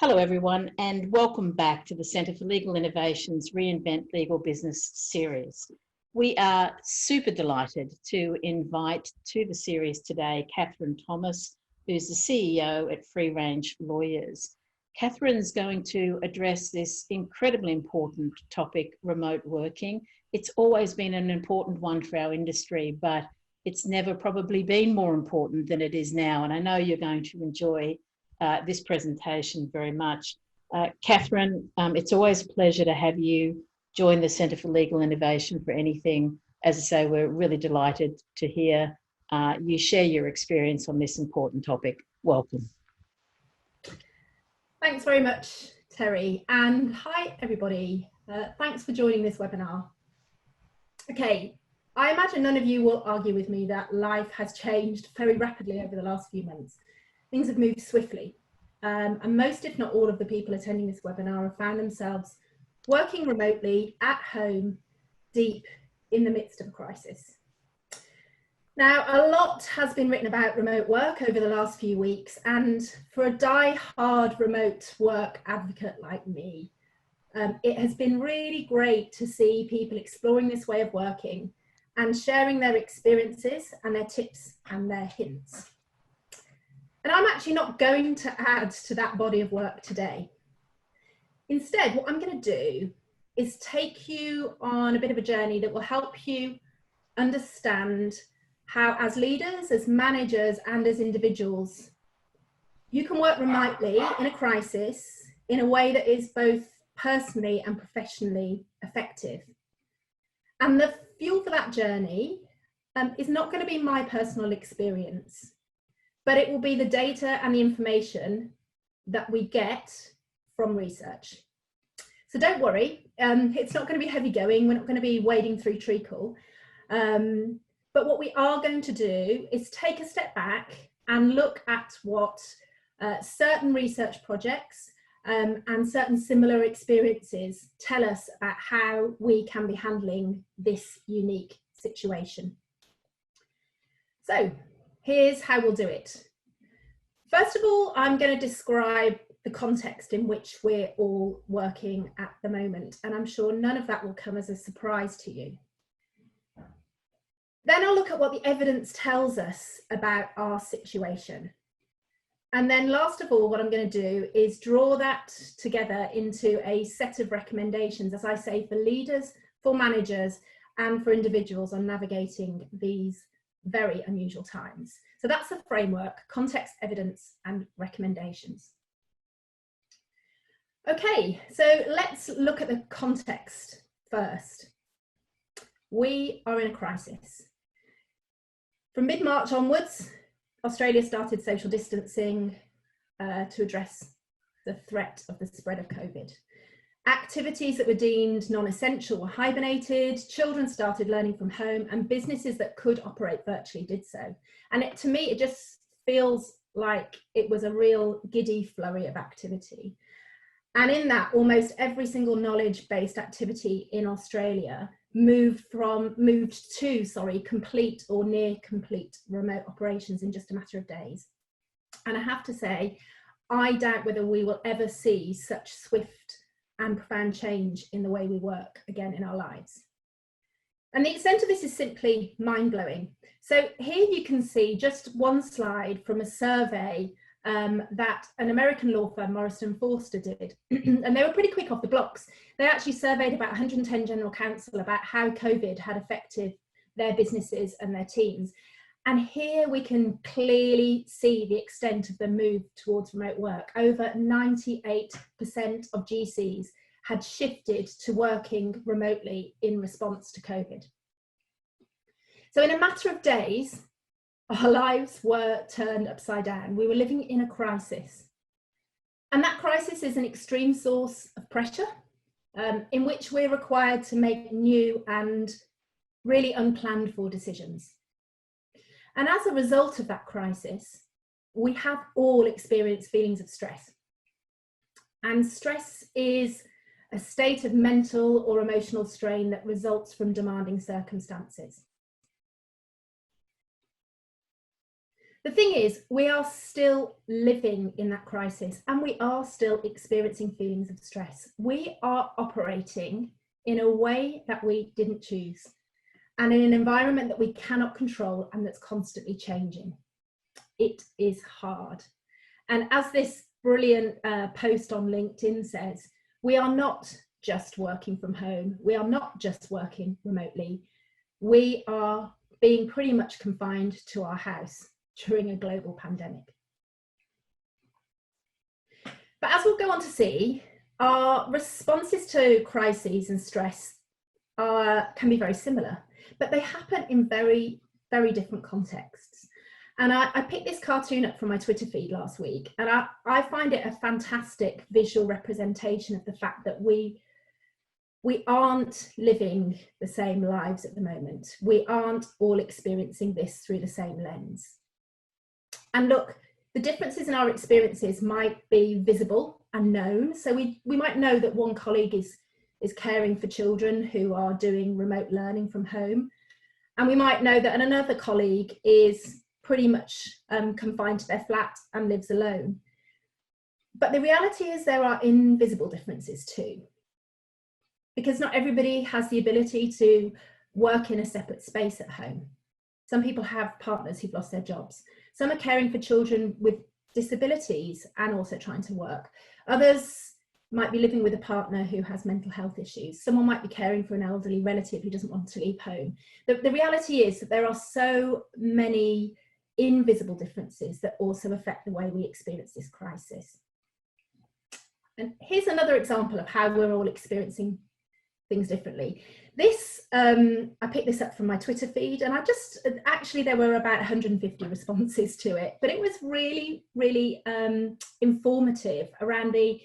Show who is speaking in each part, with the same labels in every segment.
Speaker 1: Hello everyone, and welcome back to the Centre for Legal Innovation's Reinvent Legal Business series. We are super delighted to invite to the series today Catherine Thomas, who's the CEO at Free Range Lawyers. Catherine's going to address this incredibly important topic, remote working. It's always been an important one for our industry, but it's never probably been more important than it is now. And I know you're going to enjoy this presentation very much. Catherine, it's always a pleasure to have you join the Centre for Legal Innovation for anything. As I say, we're really delighted to hear you share your experience on this important topic. Welcome.
Speaker 2: Thanks very much, Terry, and hi everybody. Thanks for joining this webinar. Okay, I imagine none of you will argue with me that life has changed very rapidly over the last few months. Things have moved swiftly, and most, if not all, of the people attending this webinar have found themselves working remotely at home, deep in the midst of a crisis. Now, a lot has been written about remote work over the last few weeks, and for a die-hard remote work advocate like me, it has been really great to see people exploring this way of working and sharing their experiences and their tips and their hints. And I'm actually not going to add to that body of work today. Instead, what I'm going to do is take you on a bit of a journey that will help you understand how, as leaders, as managers, and as individuals, you can work remotely in a crisis in a way that is both personally and professionally effective. And the fuel for that journey is not going to be my personal experience, but it will be the data and the information that we get from research. So don't worry, it's not going to be heavy going. We're not going to be wading through treacle. But what we are going to do is take a step back and look at what certain research projects and certain similar experiences tell us about how we can be handling this unique situation. So here's how we'll do it. First of all, I'm going to describe the context in which we're all working at the moment, and I'm sure none of that will come as a surprise to you. Then I'll look at what the evidence tells us about our situation. And then last of all, what I'm going to do is draw that together into a set of recommendations, as I say, for leaders, for managers, and for individuals on navigating these very unusual times. So that's the framework: context, evidence, and recommendations. Okay, so let's look at the context first. We are in a crisis. From mid-March onwards, Australia started social distancing to address the threat of the spread of COVID. Activities that were deemed non-essential were hibernated, children started learning from home, and businesses that could operate virtually did so. And to me, it just feels like it was a real giddy flurry of activity. And in that, almost every single knowledge-based activity in Australia moved to complete or near complete remote operations in just a matter of days. And I have to say, I doubt whether we will ever see such swift and profound change in the way we work again in our lives. And the extent of this is simply mind-blowing. So here you can see just one slide from a survey that an American law firm, Morrison & Foerster, did. And they were pretty quick off the blocks. They actually surveyed about 110 general counsel about how COVID had affected their businesses and their teams. And here we can clearly see the extent of the move towards remote work. Over 98% of GCs had shifted to working remotely in response to COVID. So in a matter of days, our lives were turned upside down. We were living in a crisis. And that crisis is an extreme source of pressure in which we're required to make new and really unplanned for decisions. And as a result of that crisis, we have all experienced feelings of stress. And stress is a state of mental or emotional strain that results from demanding circumstances. The thing is, we are still living in that crisis and we are still experiencing feelings of stress. We are operating in a way that we didn't choose and in an environment that we cannot control and that's constantly changing. It is hard. And as this brilliant post on LinkedIn says, we are not just working from home. We are not just working remotely. We are being pretty much confined to our house during a global pandemic. But as we'll go on to see, our responses to crises and stress can be very similar, but they happen in very, very different contexts. And I picked this cartoon up from my Twitter feed last week, and I find it a fantastic visual representation of the fact that we aren't living the same lives at the moment. We aren't all experiencing this through the same lens. And look, the differences in our experiences might be visible and known. So we might know that one colleague is caring for children who are doing remote learning from home. And we might know that another colleague is pretty much confined to their flat and lives alone. But the reality is there are invisible differences too, because not everybody has the ability to work in a separate space at home. Some people have partners who've lost their jobs. Some are caring for children with disabilities and also trying to work. Others might be living with a partner who has mental health issues. Someone might be caring for an elderly relative who doesn't want to leave home. The reality is that there are so many invisible differences that also affect the way we experience this crisis. And here's another example of how we're all experiencing things differently. This, I picked this up from my Twitter feed, and actually there were about 150 responses to it, but it was really, really informative around the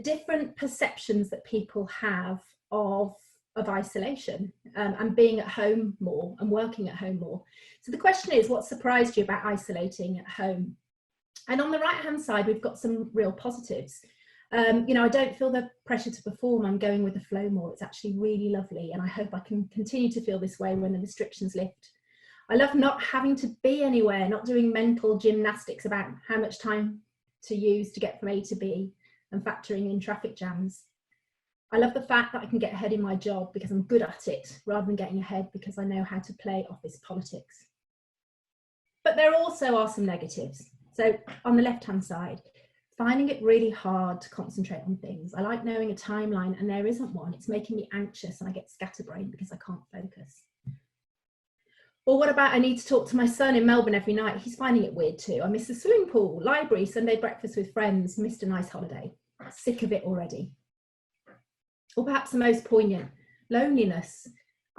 Speaker 2: different perceptions that people have of isolation and being at home more and working at home more. So the question is, what surprised you about isolating at home? And on the right hand side, we've got some real positives. You know, I don't feel the pressure to perform. I'm going with the flow more. It's actually really lovely, and I hope I can continue to feel this way when the restrictions lift. I love not having to be anywhere, not doing mental gymnastics about how much time to use to get from A to B and factoring in traffic jams. I love the fact that I can get ahead in my job because I'm good at it, rather than getting ahead because I know how to play office politics. But there also are some negatives. So on the left-hand side, finding it really hard to concentrate on things. I like knowing a timeline and there isn't one. It's making me anxious and I get scatterbrained because I can't focus. Or what about I need to talk to my son in Melbourne every night? He's finding it weird too. I miss the swimming pool, library, Sunday breakfast with friends, missed a nice holiday. Sick of it already. Or perhaps the most poignant, loneliness.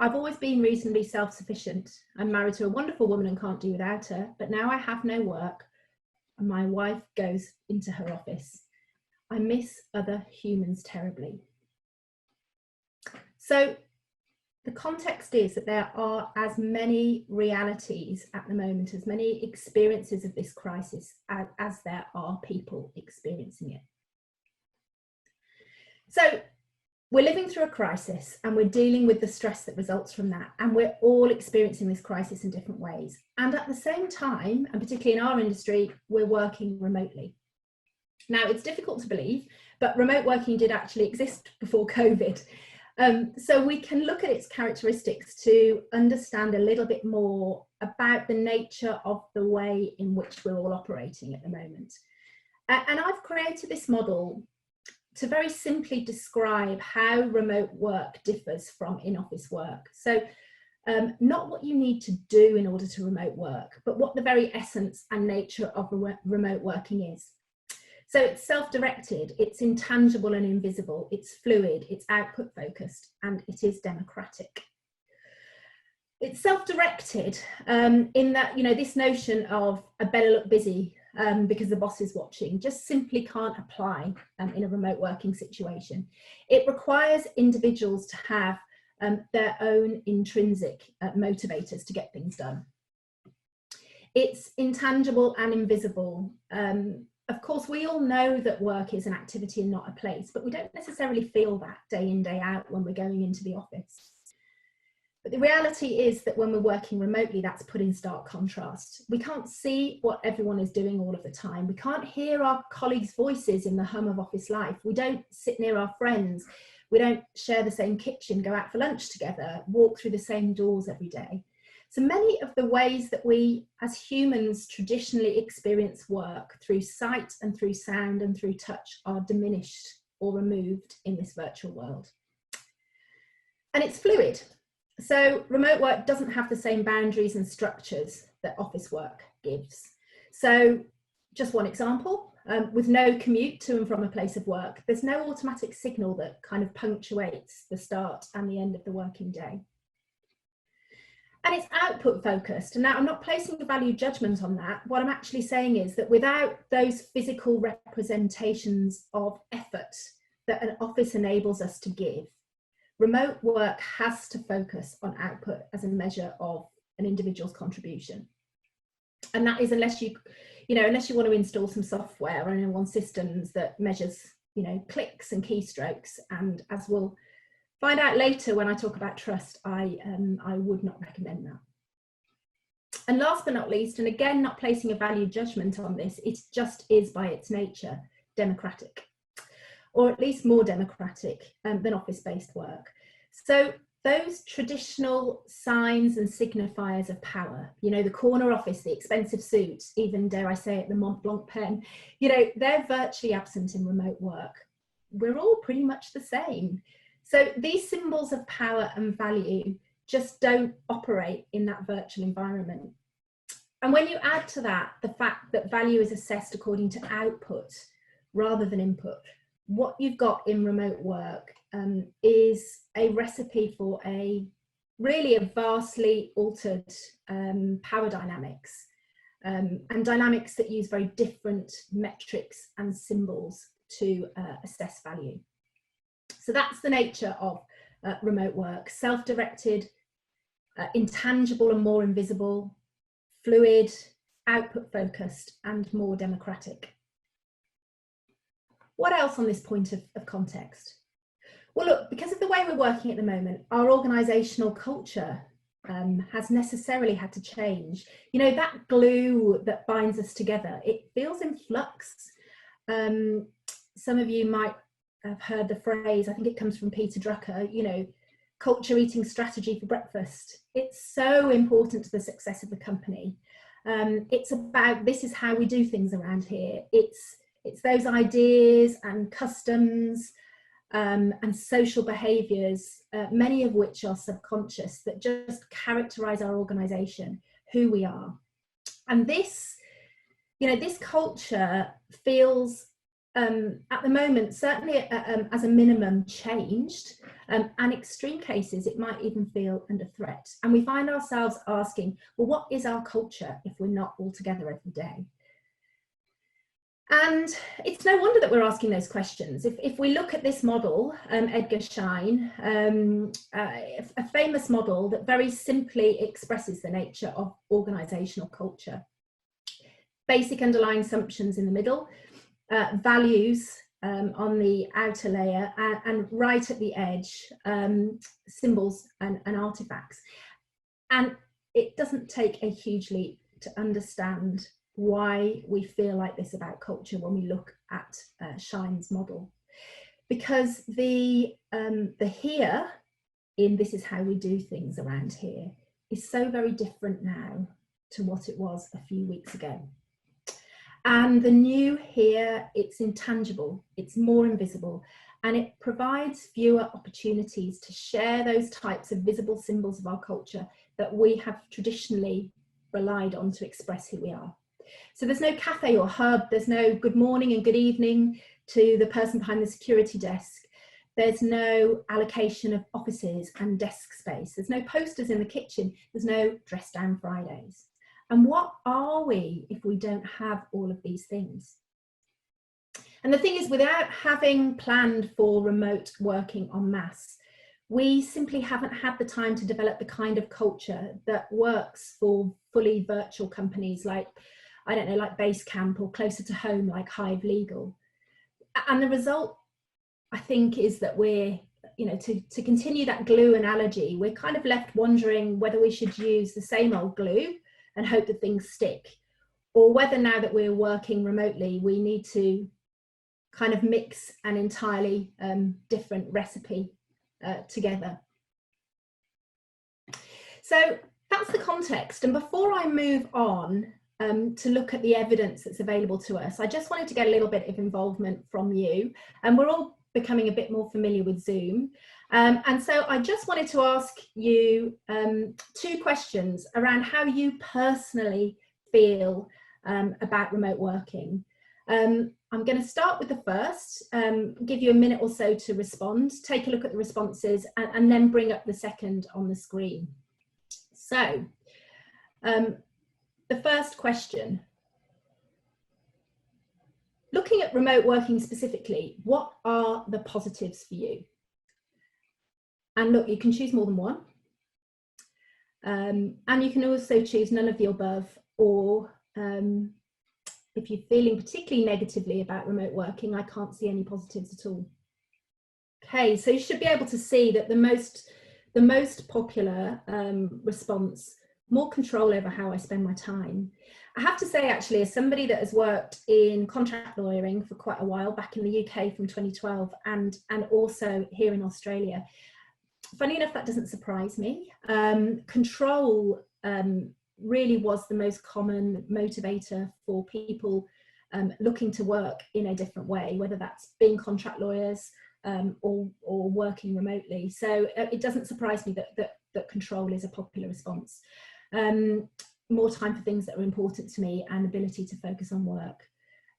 Speaker 2: I've always been reasonably self-sufficient. I'm married to a wonderful woman and can't do without her, but now I have no work and my wife goes into her office. I miss other humans terribly. So the context is that there are as many realities at the moment, as many experiences of this crisis as there are people experiencing it. So we're living through a crisis and we're dealing with the stress that results from that. And we're all experiencing this crisis in different ways. And at the same time, and particularly in our industry, we're working remotely. Now, it's difficult to believe, but remote working did actually exist before COVID. So we can look at its characteristics to understand a little bit more about the nature of the way in which we're all operating at the moment. And I've created this model to very simply describe how remote work differs from in-office work. So not what you need to do in order to remote work, but what the very essence and nature of remote working is. So it's self-directed, it's intangible and invisible, it's fluid, it's output focused, and it is democratic. It's self-directed in that, you know, this notion of I better look busy because the boss is watching just simply can't apply in a remote working situation. It requires individuals to have their own intrinsic motivators to get things done. It's intangible and invisible. Of course, we all know that work is an activity and not a place, but we don't necessarily feel that day in, day out when we're going into the office. But the reality is that when we're working remotely, that's put in stark contrast. We can't see what everyone is doing all of the time. We can't hear our colleagues' voices in the hum of office life. We don't sit near our friends. We don't share the same kitchen, go out for lunch together, walk through the same doors every day. So many of the ways that we as humans traditionally experience work through sight and through sound and through touch are diminished or removed in this virtual world. And it's fluid. So remote work doesn't have the same boundaries and structures that office work gives. So just one example, with no commute to and from a place of work, there's no automatic signal that kind of punctuates the start and the end of the working day. And it's output focused. And now I'm not placing a value judgment on that. What I'm actually saying is that without those physical representations of effort that an office enables us to give, remote work has to focus on output as a measure of an individual's contribution. And that is unless you want to install some software on systems that measures, clicks and keystrokes. And as we'll find out later when I talk about trust, I would not recommend that. And last but not least, and again, not placing a value judgment on this, it just is by its nature democratic, or at least more democratic than office-based work. So those traditional signs and signifiers of power, the corner office, the expensive suit, even dare I say it, the Mont Blanc pen, they're virtually absent in remote work. We're all pretty much the same. So these symbols of power and value just don't operate in that virtual environment. And when you add to that the fact that value is assessed according to output rather than input, what you've got in remote work is a recipe for a vastly altered power dynamics and dynamics that use very different metrics and symbols to assess value. So that's the nature of remote work: self-directed, intangible and more invisible, fluid, output focused, and more democratic. What else on this point of context? Well, look, because of the way we're working at the moment, our organisational culture has necessarily had to change. That glue that binds us together, it feels in flux. Some of you might have heard the phrase, I think it comes from Peter Drucker, culture eating strategy for breakfast. It's so important to the success of the company. It's about, this is how we do things around here. It's those ideas and customs and social behaviours, many of which are subconscious, that just characterise our organisation, who we are. And this culture feels, at the moment, certainly as a minimum, changed. And extreme cases, it might even feel under threat. And we find ourselves asking, well, what is our culture if we're not all together every day? And it's no wonder that we're asking those questions. If we look at this model, Edgar Schein, a famous model that very simply expresses the nature of organisational culture. Basic underlying assumptions in the middle, values on the outer layer, and right at the edge, symbols and artifacts. And it doesn't take a huge leap to understand why we feel like this about culture when we look at Schein's model. Because the here in this is how we do things around here is so very different now to what it was a few weeks ago. And the new here, it's intangible, it's more invisible, and it provides fewer opportunities to share those types of visible symbols of our culture that we have traditionally relied on to express who we are. So there's no cafe or hub, there's no good morning and good evening to the person behind the security desk. There's no allocation of offices and desk space. There's no posters in the kitchen. There's no dress down Fridays. And what are we if we don't have all of these things? And the thing is, without having planned for remote working en masse, we simply haven't had the time to develop the kind of culture that works for fully virtual companies like, I don't know, like Basecamp, or closer to home like Hive Legal. And the result, I think, is that we're to continue that glue analogy, we're kind of left wondering whether we should use the same old glue and hope that things stick, or whether now that we're working remotely, we need to kind of mix an entirely different recipe together. So that's the context. And before I move on to look at the evidence that's available to us, I just wanted to get a little bit of involvement from you. And we're all becoming a bit more familiar with Zoom. And so I just wanted to ask you 2 questions around how you personally feel about remote working. I'm going to start with the first, give you a minute or so to respond, take a look at the responses, and then bring up the second on the screen. So, the first question. Looking at remote working specifically, what are the positives for you? And look, you can choose more than one. And you can also choose none of the above, or if you're feeling particularly negatively about remote working, I can't see any positives at all. Okay, so you should be able to see that the most popular response, more control over how I spend my time. I have to say, actually, as somebody that has worked in contract lawyering for quite a while, back in the UK from 2012, and also here in Australia, funny enough, that doesn't surprise me. Control really was the most common motivator for people looking to work in a different way, whether that's being contract lawyers or working remotely. So it doesn't surprise me that control is a popular response. More time for things that are important to me and ability to focus on work.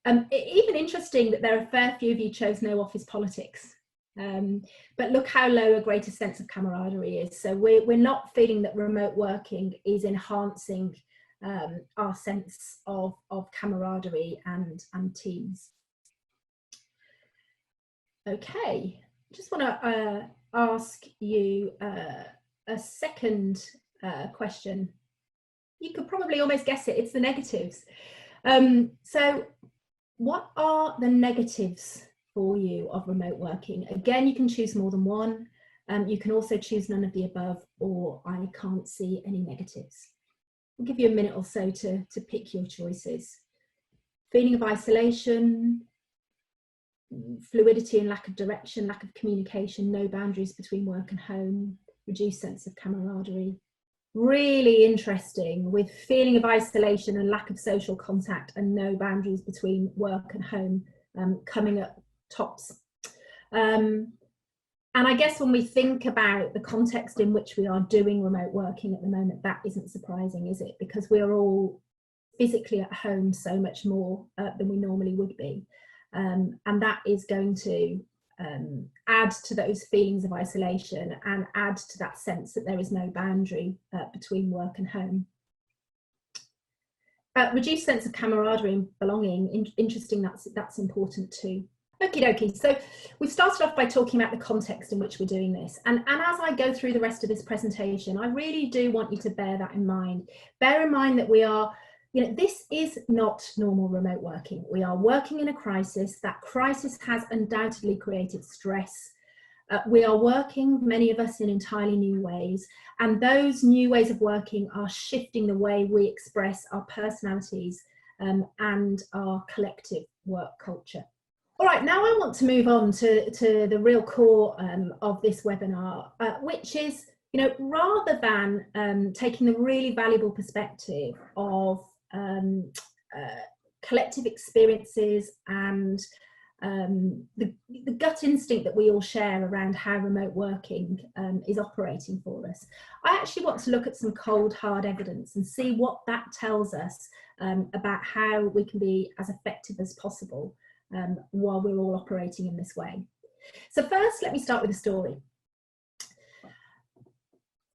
Speaker 2: Even interesting that there are a fair few of you chose no office politics. But look how low a greater sense of camaraderie is. So we're not feeling that remote working is enhancing our sense of camaraderie and teams. Okay, just want to ask you a second question. You could probably almost guess it, it's the negatives. So what are the negatives for you of remote working? Again, you can choose more than one. You can also choose none of the above, or I can't see any negatives. I'll give you a minute or so to pick your choices. Feeling of isolation, fluidity and lack of direction, lack of communication, no boundaries between work and home, reduced sense of camaraderie. Really interesting, with feeling of isolation and lack of social contact and no boundaries between work and home coming up tops. And I guess when we think about the context in which we are doing remote working at the moment, that isn't surprising, is it? Because we're all physically at home so much more than we normally would be. And that is going to add to those feelings of isolation and add to that sense that there is no boundary between work and home. Reduced sense of camaraderie and belonging, interesting, that's important too. Okie dokie, so we've started off by talking about the context in which we're doing this. And as I go through the rest of this presentation, I really do want you to bear that in mind. Bear in mind that we are, this is not normal remote working. We are working in a crisis. That crisis has undoubtedly created stress. We are working, many of us, in entirely new ways. And those new ways of working are shifting the way we express our personalities and our collective work culture. All right, now I want to move on to the real core of this webinar, which is, rather than taking the really valuable perspective of collective experiences and the gut instinct that we all share around how remote working is operating for us, I actually want to look at some cold, hard evidence and see what that tells us about how we can be as effective as possible while we're all operating in this way. So first, let me start with a story.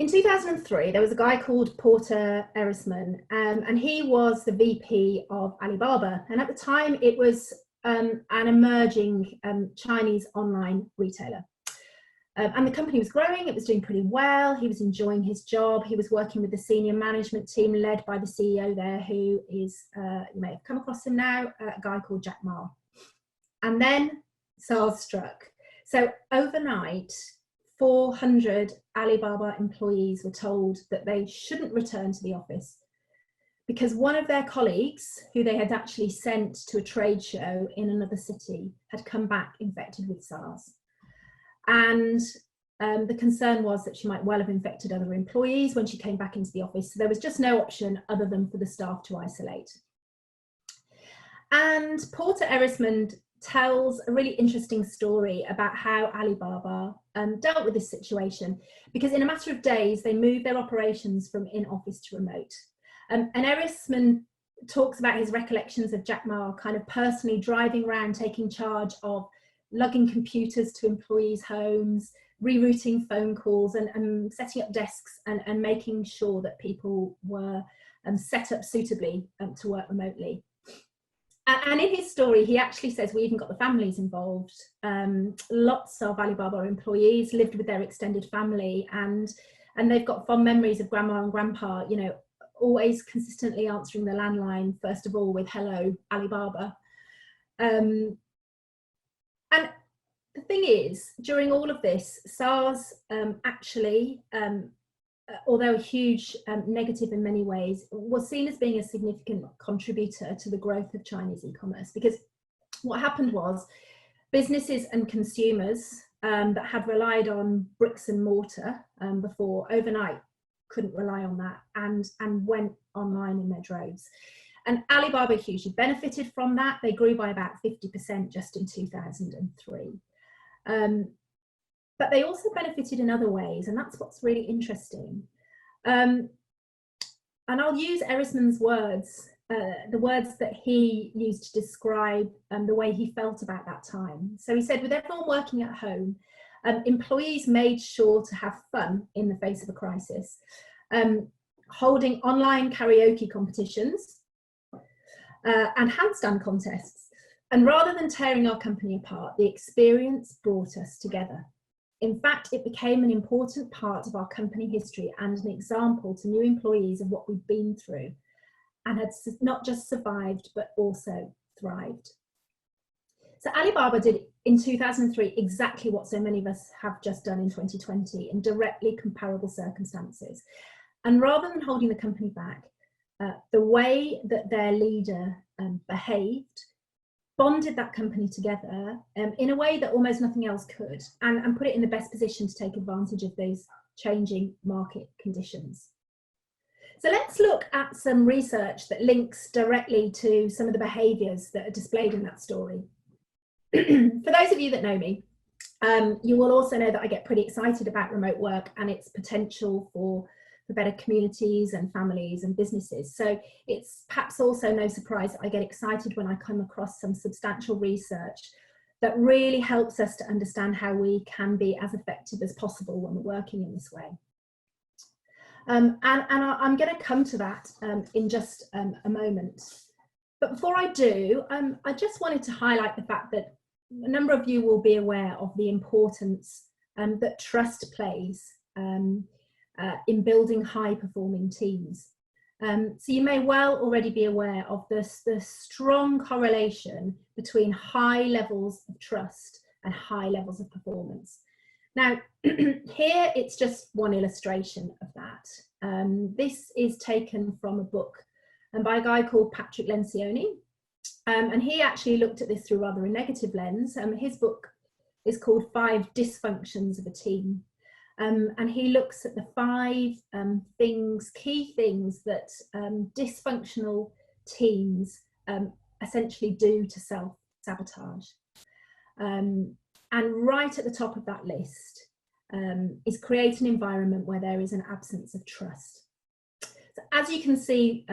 Speaker 2: In 2003, there was a guy called Porter Erisman, and he was the VP of Alibaba. And at the time, it was an emerging Chinese online retailer. And the company was growing, it was doing pretty well, he was enjoying his job, he was working with the senior management team led by the CEO there, who is, you may have come across him now, a guy called Jack Ma. And then SARS struck. So overnight, 400 Alibaba employees were told that they shouldn't return to the office because one of their colleagues, who they had actually sent to a trade show in another city, had come back infected with SARS. And the concern was that she might well have infected other employees when she came back into the office. So there was just no option other than for the staff to isolate. And Porter Erisman tells a really interesting story about how Alibaba dealt with this situation, because in a matter of days, they moved their operations from in-office to remote. And Erisman talks about his recollections of Jack Ma kind of personally driving around, taking charge of lugging computers to employees' homes, rerouting phone calls and setting up desks and making sure that people were set up suitably to work remotely. And in his story, he actually says we even got the families involved. Lots of Alibaba employees lived with their extended family, and they've got fond memories of grandma and grandpa, you know, always consistently answering the landline, first of all, with hello, Alibaba. And the thing is, during all of this, SARS actually, although a huge negative in many ways, was seen as being a significant contributor to the growth of Chinese e-commerce, because what happened was businesses and consumers that had relied on bricks and mortar before, overnight couldn't rely on that and went online in their droves. And Alibaba hugely benefited from that. They grew by about 50% just in 2003. But they also benefited in other ways, and that's what's really interesting. And I'll use Erisman's words, the words that he used to describe the way he felt about that time. So he said, with everyone working at home, employees made sure to have fun in the face of a crisis, holding online karaoke competitions and handstand contests. And rather than tearing our company apart, the experience brought us together. In fact, it became an important part of our company history and an example to new employees of what we'd been through and had not just survived, but also thrived. So Alibaba did in 2003 exactly what so many of us have just done in 2020 in directly comparable circumstances. And rather than holding the company back, the way that their leader behaved bonded that company together in a way that almost nothing else could, and put it in the best position to take advantage of those changing market conditions. So let's look at some research that links directly to some of the behaviours that are displayed in that story. For those of you that know me, you will also know that I get pretty excited about remote work and its potential for better communities and families and businesses. So it's perhaps also no surprise that I get excited when I come across some substantial research that really helps us to understand how we can be as effective as possible when we're working in this way. And I'm going to come to that in just a moment. But before I do, I just wanted to highlight the fact that a number of you will be aware of the importance that trust plays in building high-performing teams. So you may well already be aware of the strong correlation between high levels of trust and high levels of performance. Now, here it's just one illustration of that. This is taken from a book by a guy called Patrick Lencioni, and he actually looked at this through rather a negative lens. His book is called 5 Dysfunctions of a Team. And he looks at the 5 key things that dysfunctional teams essentially do to self-sabotage. And right at the top of that list is create an environment where there is an absence of trust. So as you can see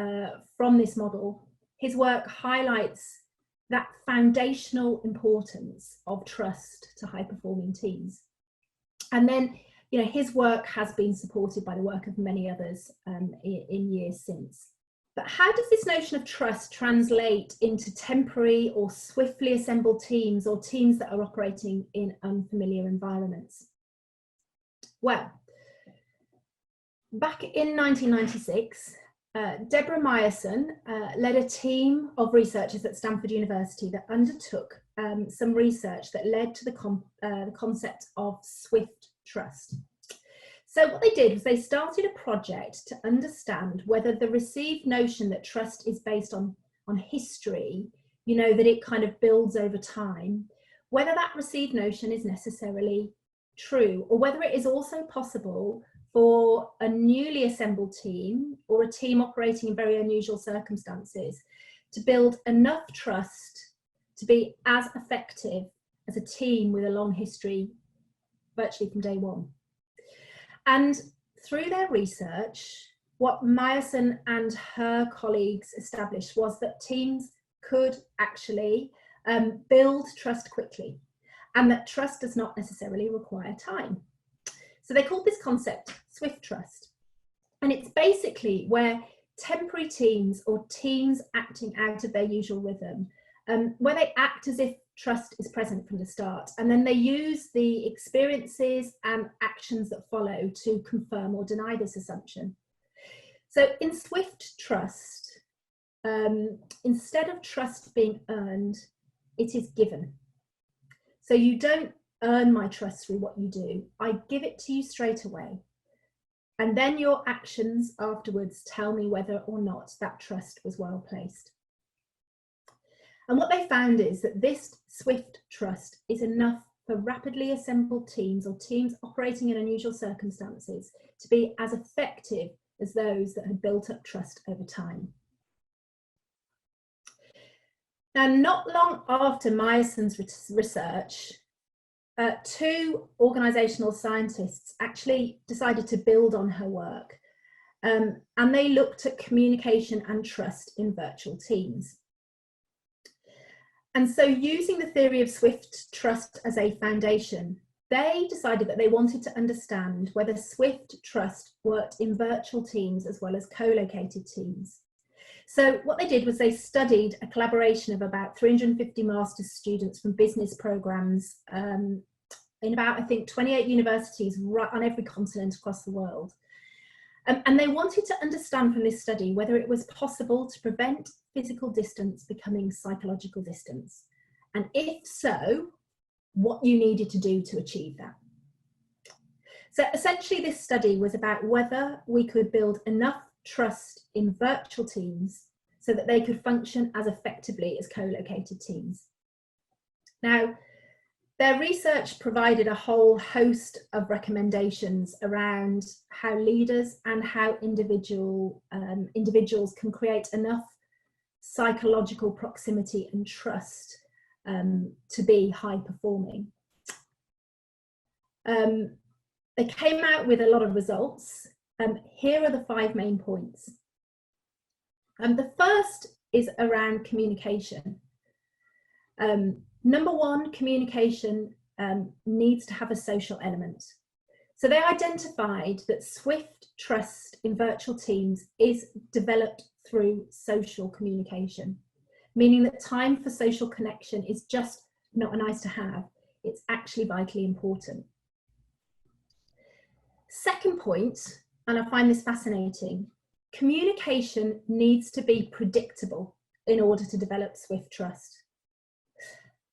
Speaker 2: from this model, his work highlights that foundational importance of trust to high-performing teams. And then, you know, his work has been supported by the work of many others in years since. But how does this notion of trust translate into temporary or swiftly assembled teams, or teams that are operating in unfamiliar environments? Well, back in 1996, Deborah Meyerson led a team of researchers at Stanford University that undertook some research that led to the concept of swift trust. So what they did was they started a project to understand whether the received notion that trust is based on history, you know, that it kind of builds over time, whether that received notion is necessarily true, or whether it is also possible for a newly assembled team or a team operating in very unusual circumstances to build enough trust to be as effective as a team with a long history virtually from day one. And through their research, what Meyerson and her colleagues established was that teams could actually build trust quickly, and that trust does not necessarily require time. So they called this concept swift trust. And it's basically where temporary teams or teams acting out of their usual rhythm, where they act as if trust is present from the start, and then they use the experiences and actions that follow to confirm or deny this assumption. So in swift trust, instead of trust being earned, it is given. So you don't earn my trust through what you do. I give it to you straight away. And then your actions afterwards tell me whether or not that trust was well placed. And what they found is that this swift trust is enough for rapidly assembled teams or teams operating in unusual circumstances to be as effective as those that had built up trust over time. Now, not long after Meyerson's research, two organisational scientists actually decided to build on her work, and they looked at communication and trust in virtual teams. And so, using the theory of swift trust as a foundation, they decided that they wanted to understand whether swift trust worked in virtual teams as well as co-located teams. So what they did was they studied a collaboration of about 350 master's students from business programs in about, I think, 28 universities right on every continent across the world. And they wanted to understand from this study whether it was possible to prevent physical distance becoming psychological distance. And if so, what you needed to do to achieve that. So essentially this study was about whether we could build enough trust in virtual teams so that they could function as effectively as co-located teams. Now, their research provided a whole host of recommendations around how leaders and how individuals can create enough psychological proximity and trust to be high performing. They came out with a lot of results. Here are the 5 main points. The first is around communication. Number 1, communication needs to have a social element. So they identified that swift trust in virtual teams is developed through social communication, meaning that time for social connection is just not a nice to have, it's actually vitally important. Second point, and I find this fascinating, communication needs to be predictable in order to develop swift trust.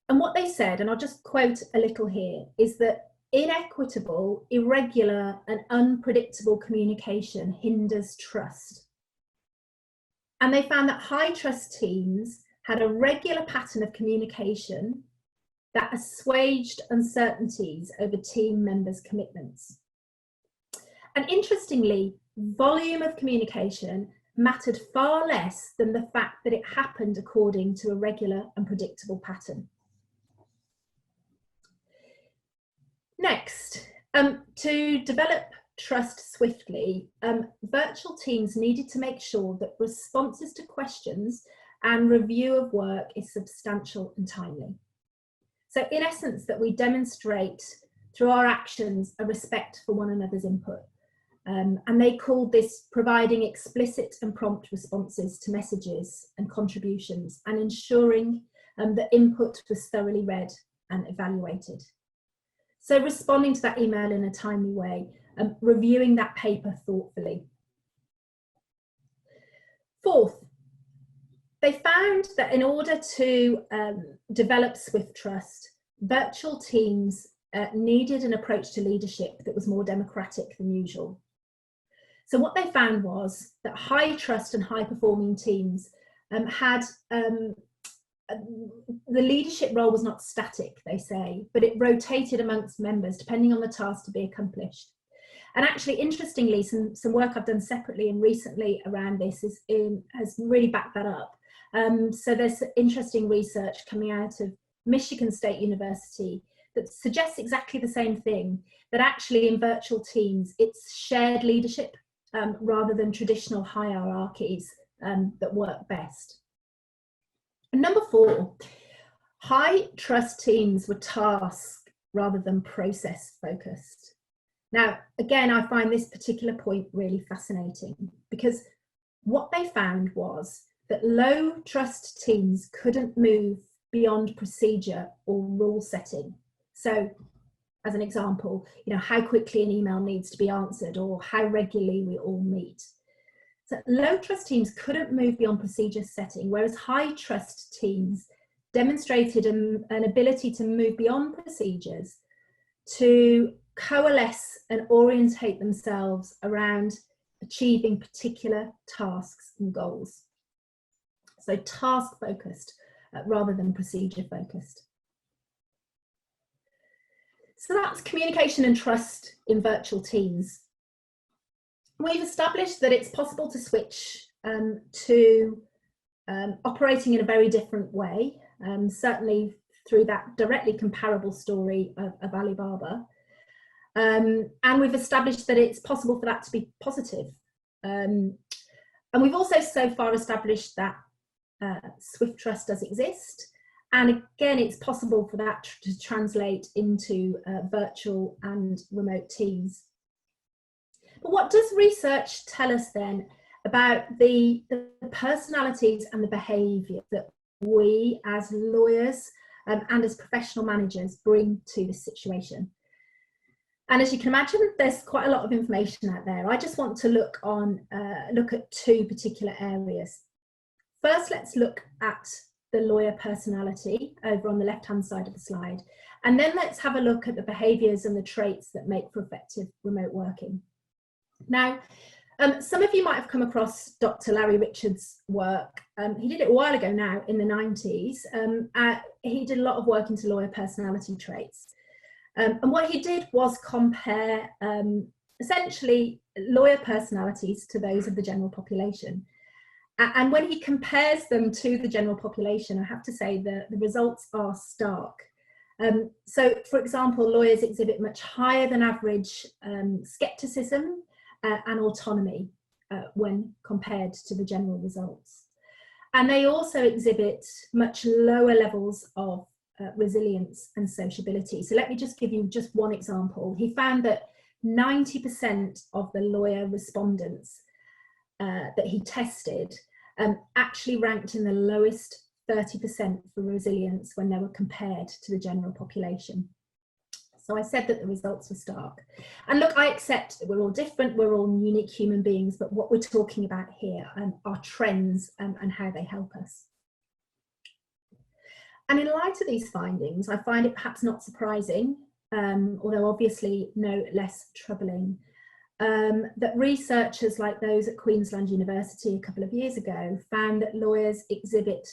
Speaker 2: And what they said, and I'll just quote a little here, is that inequitable, irregular, and unpredictable communication hinders trust. And they found that high trust teams had a regular pattern of communication that assuaged uncertainties over team members' commitments. And interestingly, volume of communication mattered far less than the fact that it happened according to a regular and predictable pattern. Next, to develop trust swiftly, virtual teams needed to make sure that responses to questions and review of work is substantial and timely. So in essence, that we demonstrate through our actions a respect for one another's input. And they called this providing explicit and prompt responses to messages and contributions, and ensuring that input was thoroughly read and evaluated. So responding to that email in a timely way, reviewing that paper thoughtfully. Fourth, they found that in order to develop swift trust, virtual teams needed an approach to leadership that was more democratic than usual. So what they found was that high trust and high performing teams had the leadership role was not static, they say, but it rotated amongst members depending on the task to be accomplished. And actually, interestingly, some work I've done separately and recently around this has really backed that up. So there's interesting research coming out of Michigan State University that suggests exactly the same thing, that actually in virtual teams, it's shared leadership rather than traditional hierarchies that work best. And number 4, high trust teams were task rather than process focused. Now, again, I find this particular point really fascinating because what they found was that low trust teams couldn't move beyond procedure or rule setting. So, as an example, how quickly an email needs to be answered or how regularly we all meet. So low trust teams couldn't move beyond procedure setting, whereas high trust teams demonstrated an ability to move beyond procedures, to coalesce and orientate themselves around achieving particular tasks and goals. So task focused rather than procedure focused. So that's communication and trust in virtual teams. We've established that it's possible to switch to operating in a very different way, certainly through that directly comparable story of Alibaba. And we've established that it's possible for that to be positive. And we've also so far established that swift trust does exist. And again, it's possible for that to translate into virtual and remote teams. But what does research tell us then about the personalities and the behaviour that we as lawyers and as professional managers bring to this situation? And as you can imagine, there's quite a lot of information out there. I just want to look at 2 particular areas. First, let's look at the lawyer personality over on the left-hand side of the slide. And then let's have a look at the behaviours and the traits that make for effective remote working. Now, some of you might have come across Dr. Larry Richards' work. He did it a while ago now, in the 90s. He did a lot of work into lawyer personality traits. And what he did was compare essentially lawyer personalities to those of the general population. And when he compares them to the general population, I have to say that the results are stark. So, for example, lawyers exhibit much higher than average scepticism and autonomy when compared to the general results. And they also exhibit much lower levels of resilience and sociability. So let me just give you just one example. He found that 90% of the lawyer respondents that he tested actually ranked in the lowest 30% for resilience when they were compared to the general population. So I said that the results were stark. And look, I accept that we're all different, we're all unique human beings, but what we're talking about here are trends and how they help us. And in light of these findings, I find it perhaps not surprising, although obviously no less troubling, that researchers like those at Queensland University a couple of years ago found that lawyers exhibit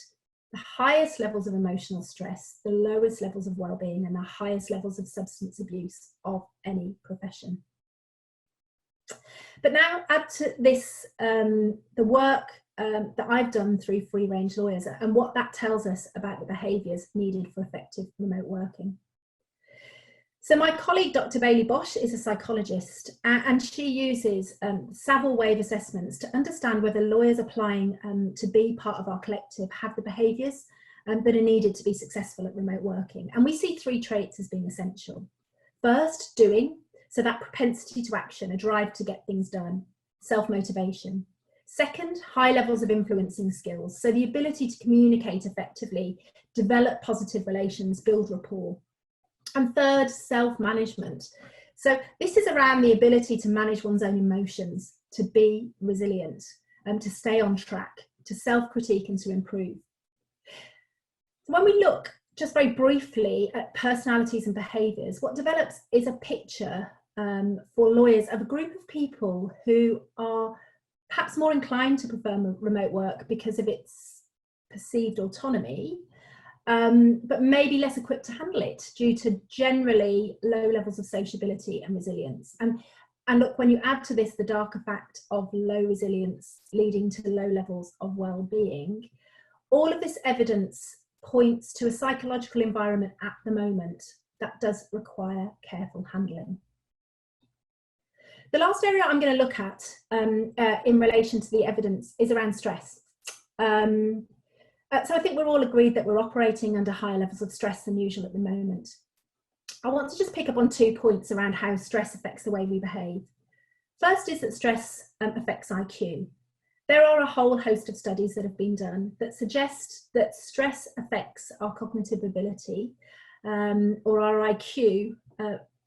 Speaker 2: the highest levels of emotional stress, the lowest levels of well-being, and the highest levels of substance abuse of any profession. But now add to this the work that I've done through Free Range Lawyers and what that tells us about the behaviours needed for effective remote working. So my colleague, Dr. Bailey Bosch, is a psychologist, and she uses Saville wave assessments to understand whether lawyers applying to be part of our collective have the behaviours that are needed to be successful at remote working. And we see 3 traits as being essential. First, doing, so that propensity to action, a drive to get things done, self-motivation. Second, high levels of influencing skills, so the ability to communicate effectively, develop positive relations, build rapport. And third, self-management. So this is around the ability to manage one's own emotions, to be resilient, to stay on track, to self-critique and to improve. When we look just very briefly at personalities and behaviours, what develops is a picture for lawyers of a group of people who are perhaps more inclined to prefer remote work because of its perceived autonomy, but maybe less equipped to handle it due to generally low levels of sociability and resilience. And look, when you add to this the darker fact of low resilience leading to low levels of well-being, all of this evidence points to a psychological environment at the moment that does require careful handling. The last area I'm going to look at in relation to the evidence is around stress. So I think we're all agreed that we're operating under higher levels of stress than usual at the moment. I want to just pick up on 2 points around how stress affects the way we behave. First is that stress affects IQ. There are a whole host of studies that have been done that suggest that stress affects our cognitive ability or our IQ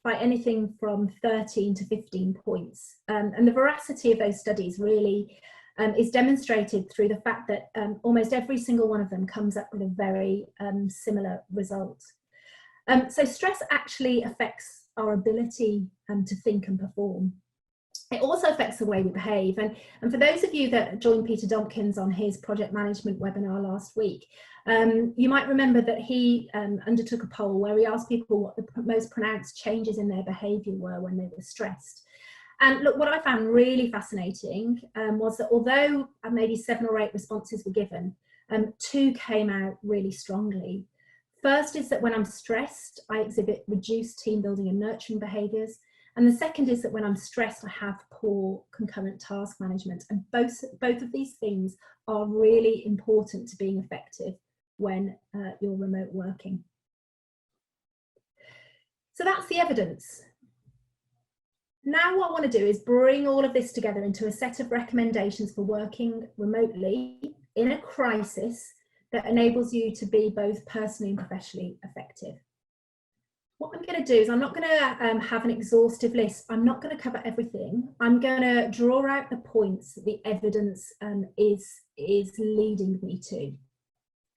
Speaker 2: by anything from 13 to 15 points. And the veracity of those studies really is demonstrated through the fact that almost every single one of them comes up with a very similar result. So stress actually affects our ability to think and perform. It also affects the way we behave. And for those of you that joined Peter Dompkins on his project management webinar last week, you might remember that he undertook a poll where he asked people what the most pronounced changes in their behaviour were when they were stressed. And look, what I found really fascinating was that although maybe 7 or 8 responses were given, 2 came out really strongly. First is that when I'm stressed, I exhibit reduced team building and nurturing behaviours. And the second is that when I'm stressed, I have poor concurrent task management. And both of these things are really important to being effective when you're remote working. So that's the evidence. Now what I want to do is bring all of this together into a set of recommendations for working remotely in a crisis that enables you to be both personally and professionally effective. What I'm going to do is I'm not going to have an exhaustive list. I'm not going to cover everything. I'm going to draw out the points that the evidence is leading me to.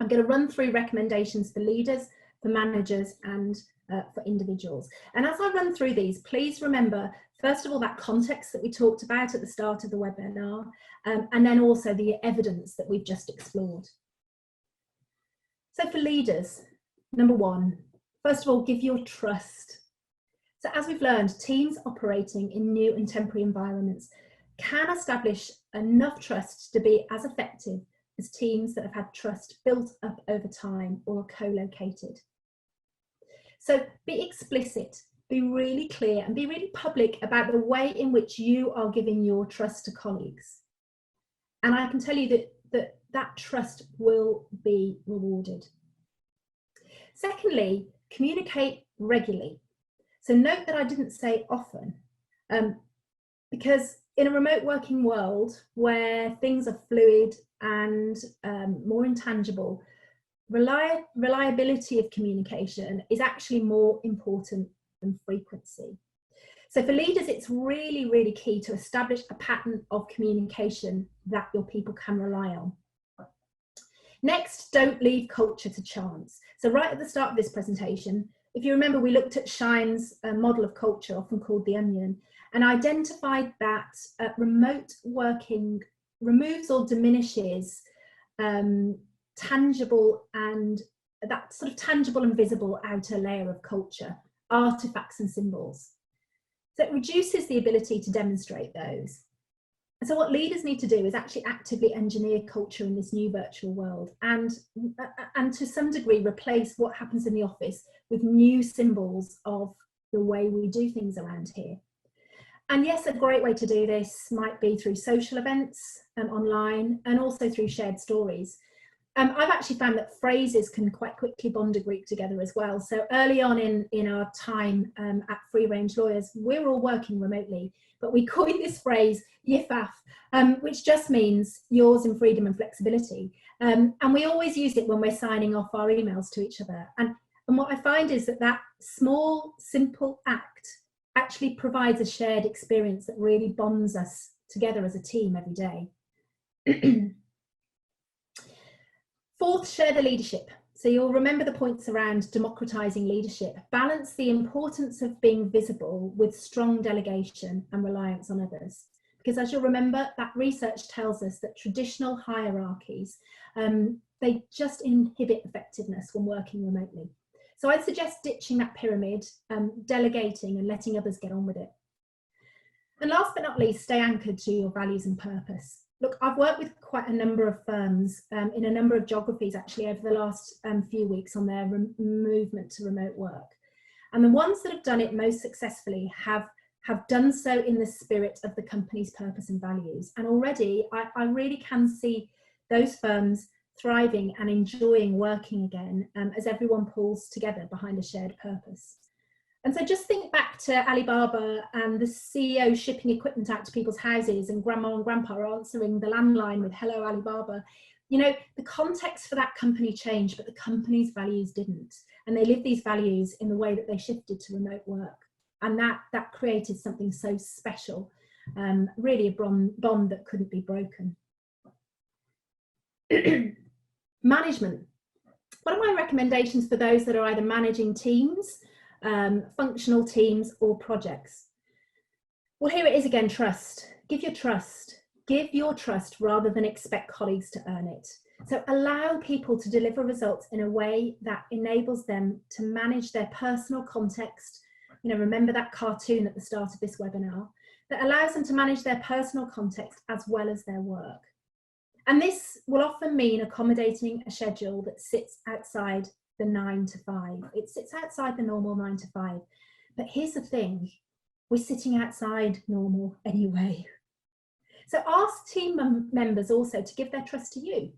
Speaker 2: I'm going to run through recommendations for leaders, for managers, and for individuals. And as I run through these, please remember, first of all, that context that we talked about at the start of the webinar, and then also the evidence that we've just explored. So for leaders, number 1, first of all, give your trust. So as we've learned, teams operating in new and temporary environments can establish enough trust to be as effective as teams that have had trust built up over time or are co-located. So be explicit, be really clear, and be really public about the way in which you are giving your trust to colleagues. And I can tell you that trust will be rewarded. Secondly, communicate regularly. So note that I didn't say often, because in a remote working world where things are fluid and more intangible, reliability of communication is actually more important than frequency. So for leaders, it's really, really key to establish a pattern of communication that your people can rely on. Next, don't leave culture to chance. So right at the start of this presentation, if you remember, we looked at Shine's model of culture, often called the onion, and identified that remote working removes or diminishes tangible and that sort of tangible and visible outer layer of culture, artifacts and symbols. So it reduces the ability to demonstrate those. And so what leaders need to do is actually actively engineer culture in this new virtual world and to some degree replace what happens in the office with new symbols of the way we do things around here. And yes, a great way to do this might be through social events online and also through shared stories. I've actually found that phrases can quite quickly bond a group together as well. So early on in our time at Free Range Lawyers, we're all working remotely, but we coined this phrase, YIFAF, which just means yours in freedom and flexibility. And we always use it when we're signing off our emails to each other. And what I find is that small, simple act actually provides a shared experience that really bonds us together as a team every day. Fourth, share the leadership. So you'll remember the points around democratizing leadership. Balance the importance of being visible with strong delegation and reliance on others. Because as you'll remember, that research tells us that traditional hierarchies, they just inhibit effectiveness when working remotely. So I'd suggest ditching that pyramid, delegating and letting others get on with it. And last but not least, stay anchored to your values and purpose. Look, I've worked with quite a number of firms in a number of geographies actually over the last few weeks on their movement to remote work. And the ones that have done it most successfully have done so in the spirit of the company's purpose and values. And already I really can see those firms thriving and enjoying working again as everyone pulls together behind a shared purpose. And so just think back to Alibaba and the CEO shipping equipment out to people's houses and grandma and grandpa answering the landline with "Hello, Alibaba." You know, the context for that company changed, but the company's values didn't. And they lived these values in the way that they shifted to remote work. And that created something so special, really a bond that couldn't be broken. Management. What are my recommendations for those that are either managing teams, functional teams or projects? Well, here it is again, trust. Give your trust. Give your trust rather than expect colleagues to earn it. So allow people to deliver results in a way that enables them to manage their personal context. You know, remember that cartoon at the start of this webinar, that allows them to manage their personal context as well as their work. And this will often mean accommodating a schedule that sits outside the 9 to 5. It sits outside the normal 9 to 5. But here's the thing, we're sitting outside normal anyway. So ask team members also to give their trust to you.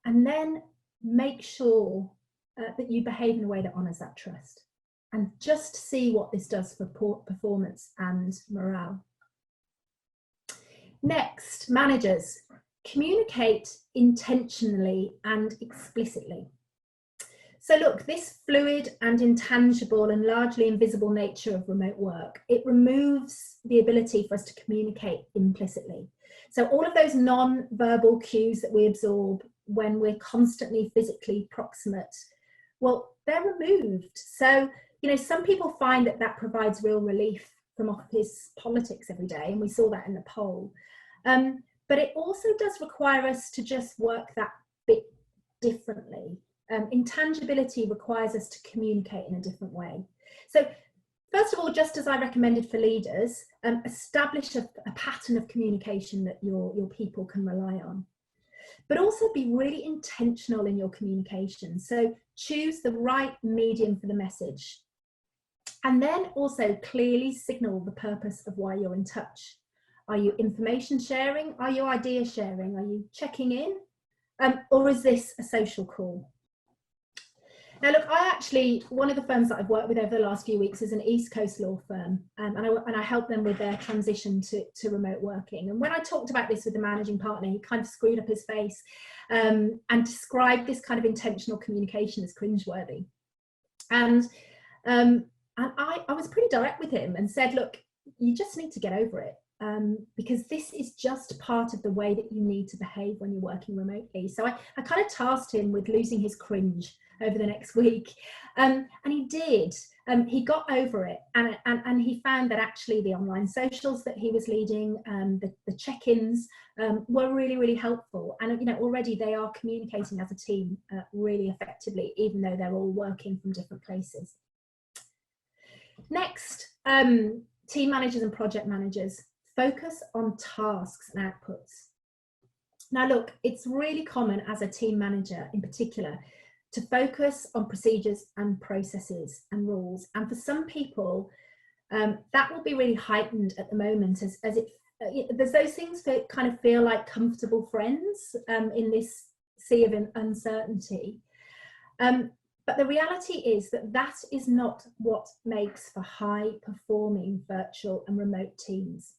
Speaker 2: And then make sure that you behave in a way that honours that trust. And just see what this does for performance and morale. Next, managers. Communicate intentionally and explicitly. So look, this fluid and intangible and largely invisible nature of remote work, it removes the ability for us to communicate implicitly. So all of those non-verbal cues that we absorb when we're constantly physically proximate, well, they're removed. So, you know, some people find that provides real relief from office politics every day, and we saw that in the poll. But it also does require us to just work that bit differently. Intangibility requires us to communicate in a different way. So first of all, just as I recommended for leaders, establish a pattern of communication that your people can rely on. But also be really intentional in your communication. So choose the right medium for the message. And then also clearly signal the purpose of why you're in touch. Are you information sharing? Are you idea sharing? Are you checking in? Or is this a social call? Now look, one of the firms that I've worked with over the last few weeks is an East Coast law firm, and I helped them with their transition to remote working. And when I talked about this with the managing partner, he kind of screwed up his face and described this kind of intentional communication as cringeworthy. And I was pretty direct with him and said, look, you just need to get over it. Because this is just part of the way that you need to behave when you're working remotely. So I kind of tasked him with losing his cringe over the next week. And he did. He got over it. And he found that actually the online socials that he was leading, the check-ins were really, really helpful. And, you know, already they are communicating as a team really effectively, even though they're all working from different places. Next, team managers and project managers. Focus on tasks and outputs. Now look, it's really common as a team manager in particular to focus on procedures and processes and rules. And for some people, that will be really heightened at the moment as there's those things that kind of feel like comfortable friends in this sea of uncertainty. But the reality is that is not what makes for high performing virtual and remote teams.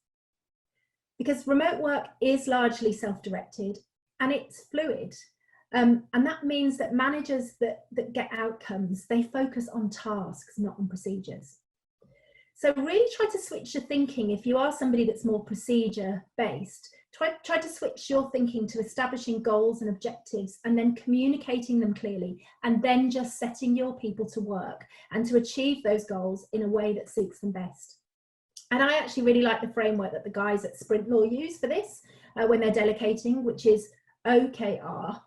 Speaker 2: Because remote work is largely self-directed and it's fluid. And that means that managers that get outcomes, they focus on tasks, not on procedures. So really try to switch your thinking. If you are somebody that's more procedure based, try to switch your thinking to establishing goals and objectives and then communicating them clearly, and then just setting your people to work and to achieve those goals in a way that suits them best. And I actually really like the framework that the guys at Sprint Law use for this when they're delegating, which is OKR,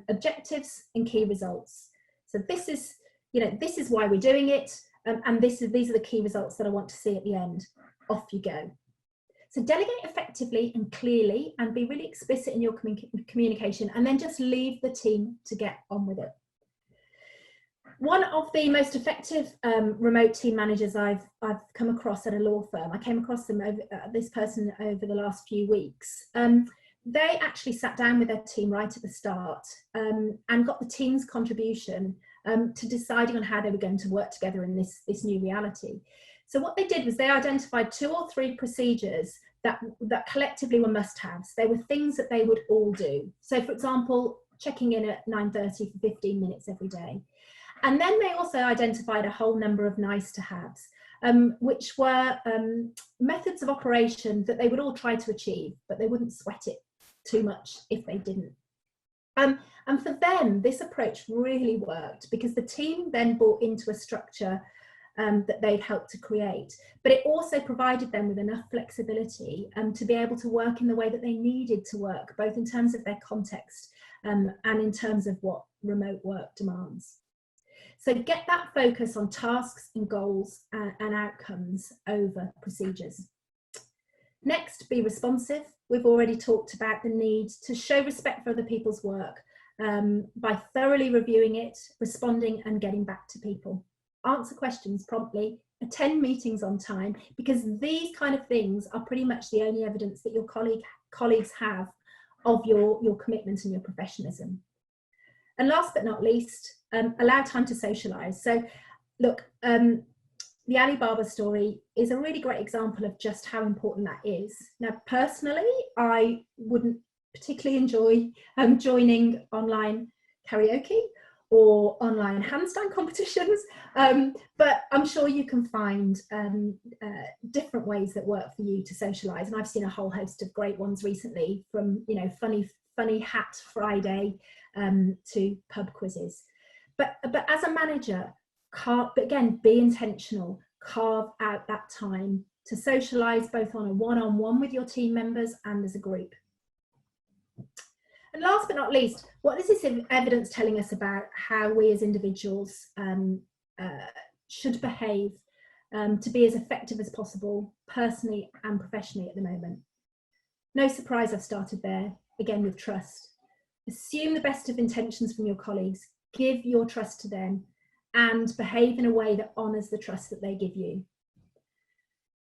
Speaker 2: objectives and key results. So this is why we're doing it, and these are the key results that I want to see at the end. Off you go. So delegate effectively and clearly, and be really explicit in your communication, and then just leave the team to get on with it. One of the most effective remote team managers I've come across at a law firm, I came across this person over the last few weeks. They actually sat down with their team right at the start and got the team's contribution to deciding on how they were going to work together in this new reality. So what they did was they identified 2 or 3 procedures that collectively were must-haves. They were things that they would all do. So for example, checking in at 9:30 for 15 minutes every day. And then they also identified a whole number of nice-to-haves, which were methods of operation that they would all try to achieve, but they wouldn't sweat it too much if they didn't. And for them, this approach really worked because the team then bought into a structure that they'd helped to create, but it also provided them with enough flexibility to be able to work in the way that they needed to work, both in terms of their context and in terms of what remote work demands. So get that focus on tasks and goals and outcomes over procedures. Next, be responsive. We've already talked about the need to show respect for other people's work by thoroughly reviewing it, responding and getting back to people. Answer questions promptly, attend meetings on time, because these kind of things are pretty much the only evidence that your colleagues have of your commitment and your professionalism. And last but not least, allow time to socialise. So look, the Alibaba story is a really great example of just how important that is. Now, personally, I wouldn't particularly enjoy joining online karaoke or online handstand competitions, but I'm sure you can find different ways that work for you to socialise. And I've seen a whole host of great ones recently, from funny hat Friday to pub quizzes. But as a manager, be intentional, carve out that time to socialise both on a one-on-one with your team members and as a group. And last but not least, what is this evidence telling us about how we as individuals should behave to be as effective as possible, personally and professionally at the moment? No surprise I've started there, again with trust. Assume the best of intentions from your colleagues, give your trust to them, and behave in a way that honours the trust that they give you.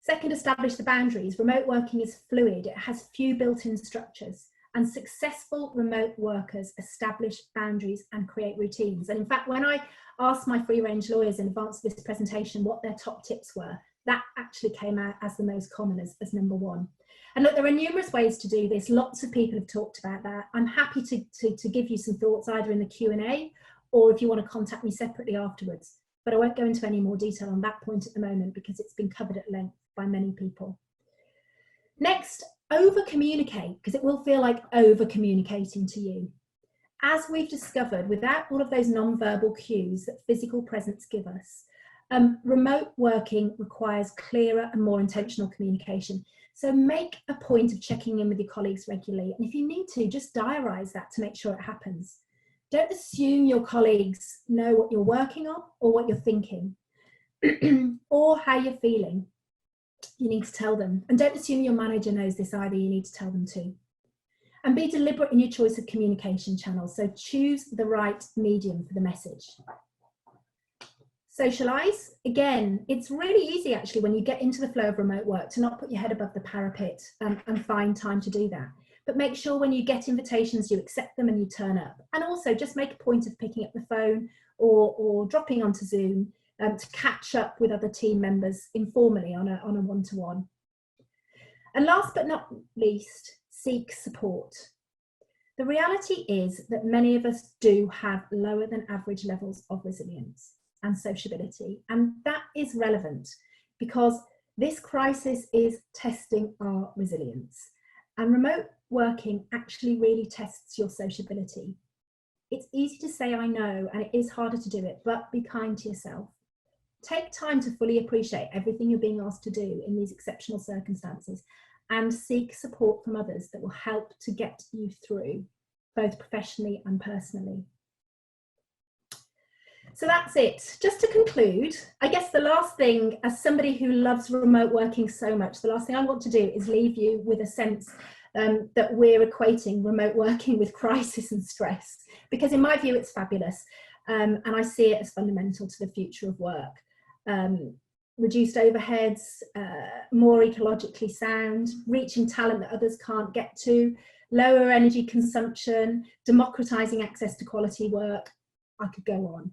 Speaker 2: Second, establish the boundaries. Remote working is fluid, it has few built-in structures, and successful remote workers establish boundaries and create routines. And in fact, when I asked my free-range lawyers in advance of this presentation what their top tips were, that actually came out as the most common, as number 1. And look, there are numerous ways to do this. Lots of people have talked about that. I'm happy to give you some thoughts either in the Q&A or if you want to contact me separately afterwards. But I won't go into any more detail on that point at the moment because it's been covered at length by many people. Next, over-communicate, because it will feel like over-communicating to you. As we've discovered, without all of those non-verbal cues that physical presence give us, remote working requires clearer and more intentional communication. So make a point of checking in with your colleagues regularly. And if you need to, just diarise that to make sure it happens. Don't assume your colleagues know what you're working on or what you're thinking or how you're feeling. You need to tell them. And don't assume your manager knows this either. You need to tell them too. And be deliberate in your choice of communication channels. So choose the right medium for the message. Socialise. Again, it's really easy actually when you get into the flow of remote work to not put your head above the parapet and find time to do that. But make sure when you get invitations, you accept them and you turn up. And also just make a point of picking up the phone or dropping onto Zoom to catch up with other team members informally on a one-to-one. And last but not least, seek support. The reality is that many of us do have lower than average levels of resilience and sociability, and that is relevant. because this crisis is testing our resilience. And remote working actually really tests your sociability. It's easy to say I know, and it is harder to do it, but be kind to yourself. Take time to fully appreciate everything you're being asked to do in these exceptional circumstances, and seek support from others that will help to get you through, both professionally and personally. So that's it. Just to conclude, I guess the last thing, as somebody who loves remote working so much, the last thing I want to do is leave you with a sense that we're equating remote working with crisis and stress, because in my view, it's fabulous. And I see it as fundamental to the future of work. Reduced overheads, more ecologically sound, reaching talent that others can't get to, lower energy consumption, democratizing access to quality work. I could go on.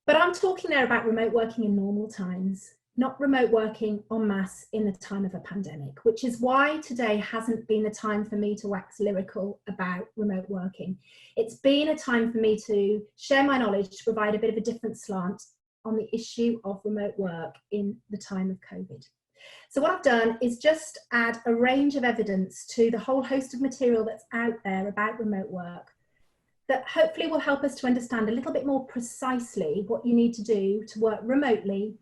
Speaker 2: But I'm talking there about remote working in normal times, not remote working en masse in the time of a pandemic, which is why today hasn't been the time for me to wax lyrical about remote working. It's been a time for me to share my knowledge, to provide a bit of a different slant on the issue of remote work in the time of COVID. So what I've done is just add a range of evidence to the whole host of material that's out there about remote work, that hopefully will help us to understand a little bit more precisely what you need to do to work remotely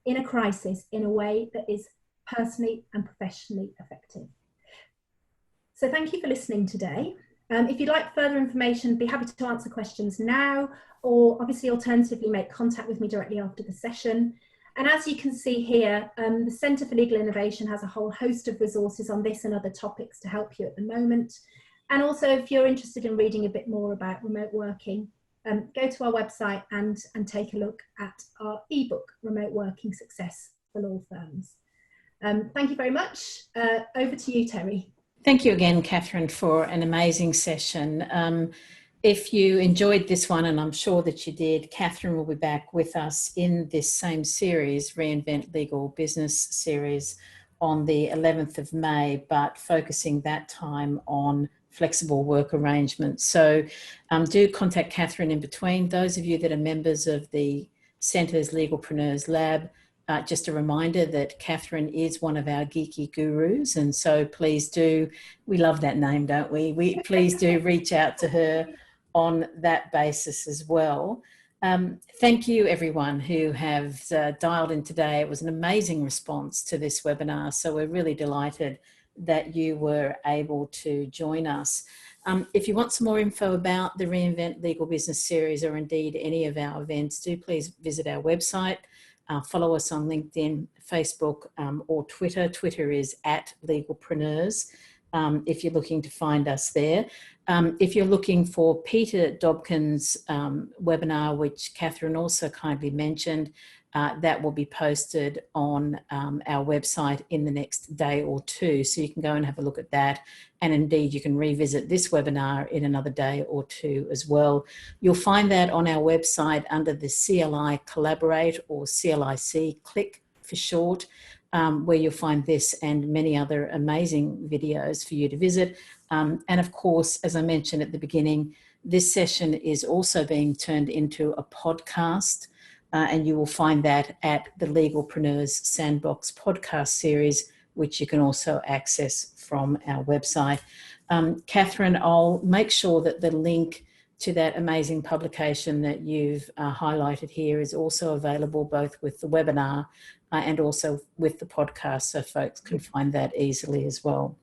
Speaker 2: in a crisis in a way that is personally and professionally effective. So thank you for listening today. If you'd like further information, be happy to answer questions now, or obviously alternatively make contact with me directly after the session. And as you can see here, the Centre for Legal Innovation has a whole host of resources on this and other topics to help you at the moment. And also, if you're interested in reading a bit more about remote working, go to our website and take a look at our ebook, Remote Working Success for Law Firms. Thank you very much. Over to you, Terry.
Speaker 1: Thank you again, Catherine, for an amazing session. If you enjoyed this one, and I'm sure that you did, Catherine will be back with us in this same series, Reinvent Legal Business series, on the 11th of May, but focusing that time on flexible work arrangements. So do contact Catherine in between. Those of you that are members of the Centre's Legalpreneurs Lab, just a reminder that Catherine is one of our geeky gurus. And so please do, we love that name, don't we? Please do reach out to her on that basis as well. Thank you everyone who have dialed in today. It was an amazing response to this webinar. So we're really delighted that you were able to join us. If you want some more info about the Reinvent Legal Business series, or indeed any of our events, do please visit our website. Follow us on LinkedIn, Facebook, or Twitter. Twitter is @Legalpreneurs, if you're looking to find us there. If you're looking for Peter Dobkin's webinar, which Catherine also kindly mentioned, that will be posted on our website in the next day or two. So you can go and have a look at that. And indeed, you can revisit this webinar in another day or two as well. You'll find that on our website under the CLI Collaborate, or CLIC, click for short, where you'll find this and many other amazing videos for you to visit. And of course, as I mentioned at the beginning, this session is also being turned into a podcast. And you will find that at the Legalpreneurs Sandbox podcast series, which you can also access from our website. Catherine, I'll make sure that the link to that amazing publication that you've highlighted here is also available, both with the webinar and also with the podcast, so folks can find that easily as well.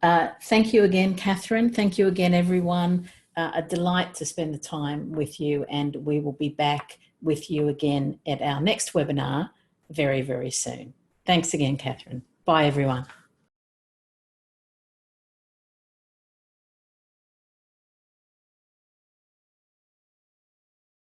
Speaker 1: Thank you again, Catherine. Thank you again, everyone. A delight to spend the time with you, and we will be back with you again at our next webinar very, very soon. Thanks again, Catherine. Bye, everyone.